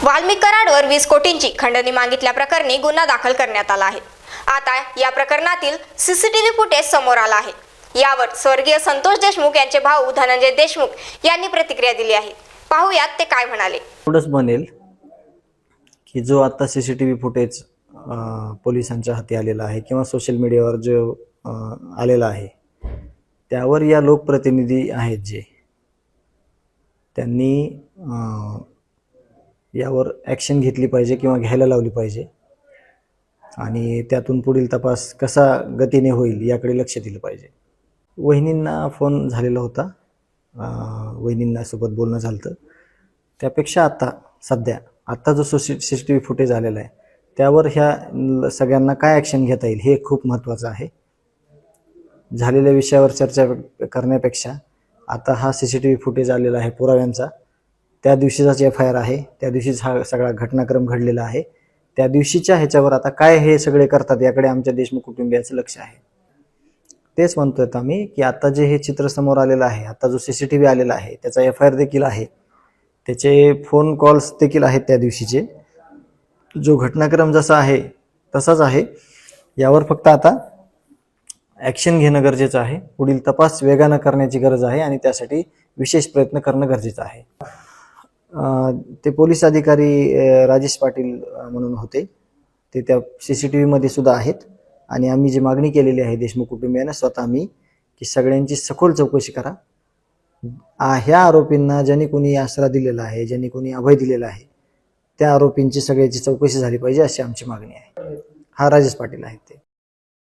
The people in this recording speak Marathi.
वाल्मिक कराडवर 20 कोटींची खंडणी मागितल्याप्रकरणी गुन्हा दाखल करण्यात आला आहे। आता या प्रकरणातील सीसीटीव्ही फुटेज समोर आला आहे। यावर स्वर्गीय संतोष देशमुख यांचे भाऊ धनंजय देशमुख यांनी प्रतिक्रिया दिली आहे। पाहूयात ते काय म्हणाले। एवढंच बनेल की जो आता सीसीटीव्ही फुटेज पोलिसांच्या हाती आलेला आहे किंवा सोशल मीडियावर जो आलेला आहे त्यावर या लोकप्रतिनिधी आहेत जे त्यांनी यावर ॲक्शन घेतली पाहिजे किंवा घ्यायला लावली पाहिजे आणि त्यातून पुढील तपास कसा गतीने होईल याकडे लक्ष दिलं पाहिजे। वहिनींना फोन झालेला होता, वहिनींना सोबत बोलणं झालं। त्यापेक्षा आता जो सीसीटीव्ही फुटेज आलेला आहे त्यावर ह्या सगळ्यांना काय ॲक्शन घेता येईल हे खूप महत्त्वाचं आहे। झालेल्या विषयावर चर्चा करण्यापेक्षा आता हा सीसीटीव्ही फुटेज आलेला आहे पुराव्यांचा, त्या दिवशीचाच FIR आहे, त्या दिवशीच हा सगळा घटनाक्रम घडलेला आहे, त्या दिवशीच्या ह्याच्यावर आता काय हे सगळे करतात याकडे आमच्या देशमुख कुटुंबियाचं लक्ष आहे। तेच म्हणतोय आम्ही की आता जे हे चित्र समोर आलेलं आहे, आता जो सीसीटीव्ही आलेला आहे त्याचा FIR देखील आहे, त्याचे फोन कॉल्स देखील आहेत, त्या दिवशीचे जो घटनाक्रम जसा आहे तसाच आहे। यावर फक्त आता ॲक्शन घेणं गरजेचं आहे, पुढील तपास वेगानं करण्याची गरज आहे आणि त्यासाठी विशेष प्रयत्न करणं गरजेचं आहे। ते पोलीस अधिकारी राजेश पाटील म्हणून होते, ते त्या CCTVमध्ये सुद्धा आहेत आणि आम्ही जी मागणी केलेली आहे देशमुख कुटुंबियांना स्वतः मी की सगळ्यांची सखोल चौकशी करा। ह्या आरोपींना ज्यांनी कोणी आसरा दिलेला आहे, ज्यांनी कोणी अभय दिलेला आहे त्या आरोपींची सगळ्याची चौकशी झाली पाहिजे अशी आमची मागणी आहे। हा राजेश पाटील आहेत ते।